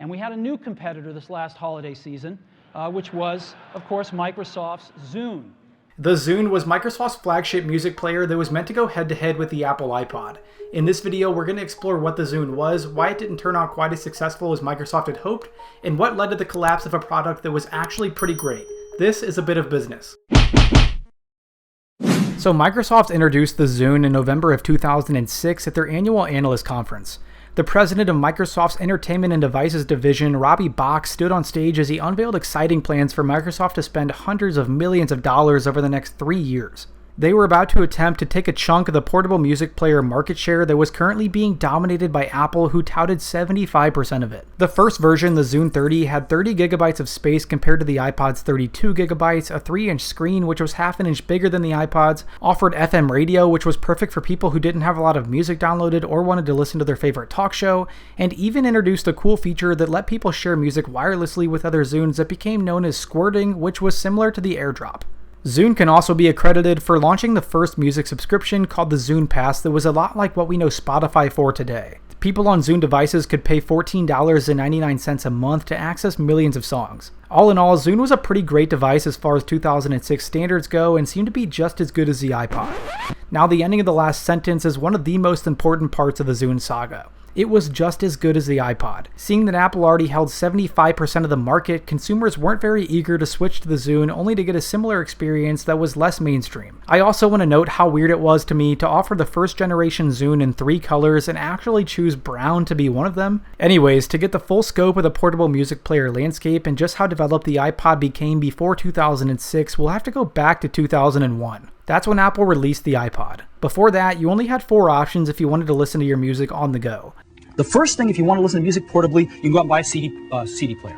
And we had a new competitor this last holiday season, which was, of course, Microsoft's Zune. The Zune was Microsoft's flagship music player that was meant to go head-to-head with the Apple iPod. In this video, we're going to explore what the Zune was, why it didn't turn out quite as successful as Microsoft had hoped, and what led to the collapse of a product that was actually pretty great. This is a bit of business. So Microsoft introduced the Zune in November of 2006 at their annual analyst conference. The president of Microsoft's Entertainment and Devices division, Robbie Bach, stood on stage as he unveiled exciting plans for Microsoft to spend hundreds of millions of dollars over the next 3 years. They were about to attempt to take a chunk of the portable music player market share that was currently being dominated by Apple, who touted 75% of it. The first version, the Zune 30, had 30 gigabytes of space compared to the iPod's 32 gigabytes, a 3-inch screen which was half an inch bigger than the iPod's, offered FM radio which was perfect for people who didn't have a lot of music downloaded or wanted to listen to their favorite talk show, and even introduced a cool feature that let people share music wirelessly with other Zunes that became known as squirting, which was similar to the AirDrop. Zune can also be accredited for launching the first music subscription called the Zune Pass that was a lot like what we know Spotify for today. People on Zune devices could pay $14.99 a month to access millions of songs. All in all, Zune was a pretty great device as far as 2006 standards go and seemed to be just as good as the iPod. Now, the ending of the last sentence is one of the most important parts of the Zune saga. It was just as good as the iPod. Seeing that Apple already held 75% of the market, consumers weren't very eager to switch to the Zune only to get a similar experience that was less mainstream. I also want to note how weird it was to me to offer the first generation Zune in 3 colors and actually choose brown to be one of them. Anyways, to get the full scope of the portable music player landscape and just how developed the iPod became before 2006, we'll have to go back to 2001. That's when Apple released the iPod. Before that, you only had 4 options if you wanted to listen to your music on the go. The first thing, if you want to listen to music portably, you can go out and buy a CD player,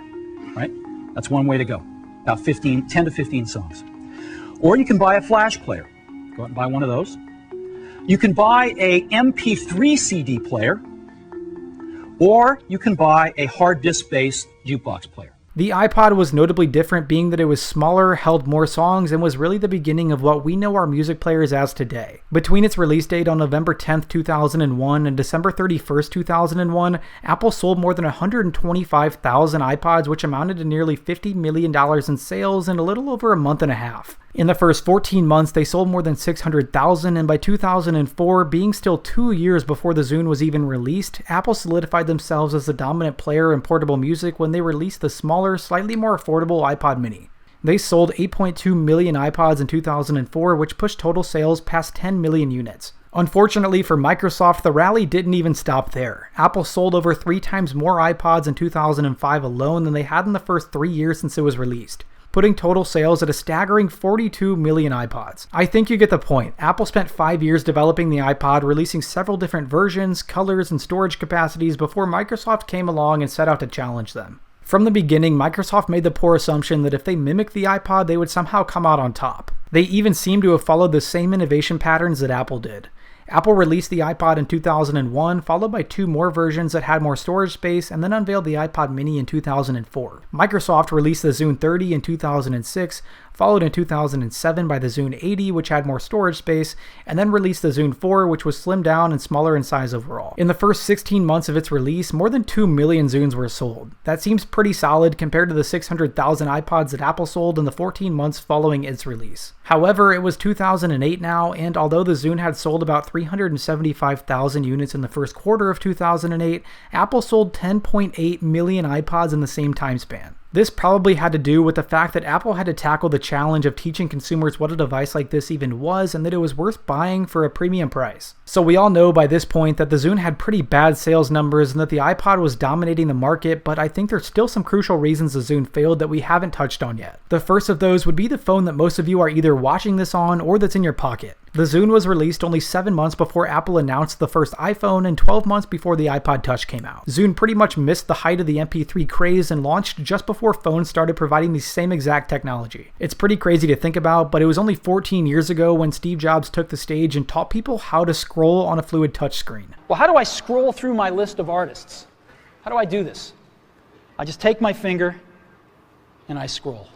right? That's one way to go. About 10 to 15 songs. Or you can buy a flash player. Go out and buy one of those. You can buy a MP3 CD player, or you can buy a hard disk-based jukebox player. The iPod was notably different, being that it was smaller, held more songs, and was really the beginning of what we know our music players as today. Between its release date on November 10th, 2001 and December 31st, 2001, Apple sold more than 125,000 iPods, which amounted to nearly $50 million in sales in a little over a month and a half. In the first 14 months, they sold more than 600,000, and by 2004, being still 2 years before the Zune was even released, Apple solidified themselves as the dominant player in portable music when they released the smaller, slightly more affordable iPod mini. They sold 8.2 million iPods in 2004, which pushed total sales past 10 million units. Unfortunately for Microsoft, the rally didn't even stop there. Apple sold over 3 times more iPods in 2005 alone than they had in the first 3 years since it was released, putting total sales at a staggering 42 million iPods. I think you get the point. Apple spent 5 years developing the iPod, releasing several different versions, colors, and storage capacities before Microsoft came along and set out to challenge them. From the beginning, Microsoft made the poor assumption that if they mimicked the iPod, they would somehow come out on top. They even seem to have followed the same innovation patterns that Apple did. Apple released the iPod in 2001, followed by 2 more versions that had more storage space, and then unveiled the iPod mini in 2004. Microsoft released the Zune 30 in 2006, followed in 2007 by the Zune 80, which had more storage space, and then released the Zune 4, which was slimmed down and smaller in size overall. In the first 16 months of its release, more than 2 million Zunes were sold. That seems pretty solid compared to the 600,000 iPods that Apple sold in the 14 months following its release. However, it was 2008 now, and although the Zune had sold about 375,000 units in the first quarter of 2008, Apple sold 10.8 million iPods in the same time span. This probably had to do with the fact that Apple had to tackle the challenge of teaching consumers what a device like this even was and that it was worth buying for a premium price. So we all know by this point that the Zune had pretty bad sales numbers and that the iPod was dominating the market, but I think there's still some crucial reasons the Zune failed that we haven't touched on yet. The first of those would be the phone that most of you are either watching this on or that's in your pocket. The Zune was released only 7 months before Apple announced the first iPhone and 12 months before the iPod Touch came out. Zune pretty much missed the height of the MP3 craze and launched just before phones started providing the same exact technology. It's pretty crazy to think about, but it was only 14 years ago when Steve Jobs took the stage and taught people how to scroll on a fluid touchscreen. Well, how do I scroll through my list of artists? How do I do this? I just take my finger and I scroll.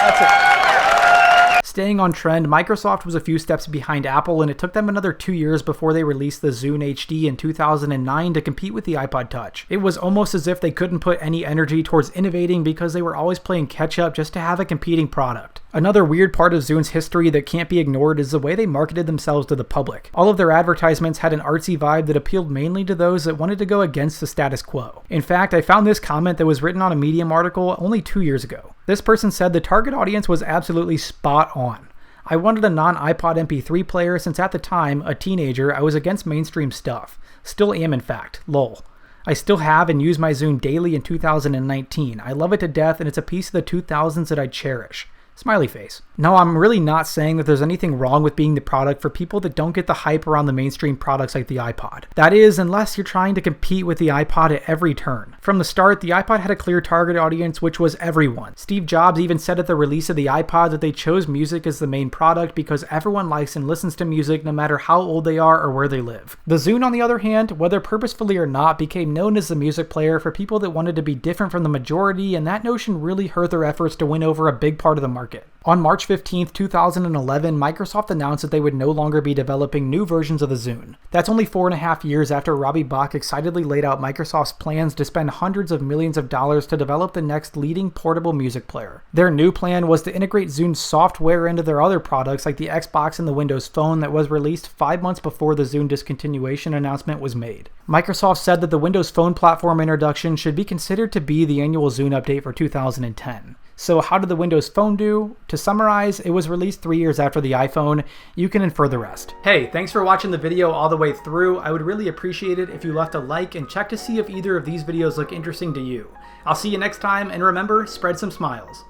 That's it. Staying on trend, Microsoft was a few steps behind Apple, and it took them another 2 years before they released the Zune HD in 2009 to compete with the iPod Touch. It was almost as if they couldn't put any energy towards innovating because they were always playing catch up just to have a competing product. Another weird part of Zune's history that can't be ignored is the way they marketed themselves to the public. All of their advertisements had an artsy vibe that appealed mainly to those that wanted to go against the status quo. In fact, I found this comment that was written on a Medium article only 2 years ago. This person said the target audience was absolutely spot on. I wanted a non-iPod MP3 player since at the time, a teenager, I was against mainstream stuff. Still am in fact, lol. I still have and use my Zune daily in 2019. I love it to death and it's a piece of the 2000s that I cherish. Smiley face. No, I'm really not saying that there's anything wrong with being the product for people that don't get the hype around the mainstream products like the iPod. That is, unless you're trying to compete with the iPod at every turn. From the start, the iPod had a clear target audience, which was everyone. Steve Jobs even said at the release of the iPod that they chose music as the main product because everyone likes and listens to music no matter how old they are or where they live. The Zune, on the other hand, whether purposefully or not, became known as the music player for people that wanted to be different from the majority, and that notion really hurt their efforts to win over a big part of the market. On March 15, 2011, Microsoft announced that they would no longer be developing new versions of the Zune. That's only 4.5 years after Robbie Bach excitedly laid out Microsoft's plans to spend hundreds of millions of dollars to develop the next leading portable music player. Their new plan was to integrate Zune's software into their other products like the Xbox and the Windows Phone that was released 5 months before the Zune discontinuation announcement was made. Microsoft said that the Windows Phone platform introduction should be considered to be the annual Zune update for 2010. So how did the Windows Phone do? To summarize, it was released 3 years after the iPhone. You can infer the rest. Hey, thanks for watching the video all the way through. I would really appreciate it if you left a like and check to see if either of these videos look interesting to you. I'll see you next time, and remember, spread some smiles.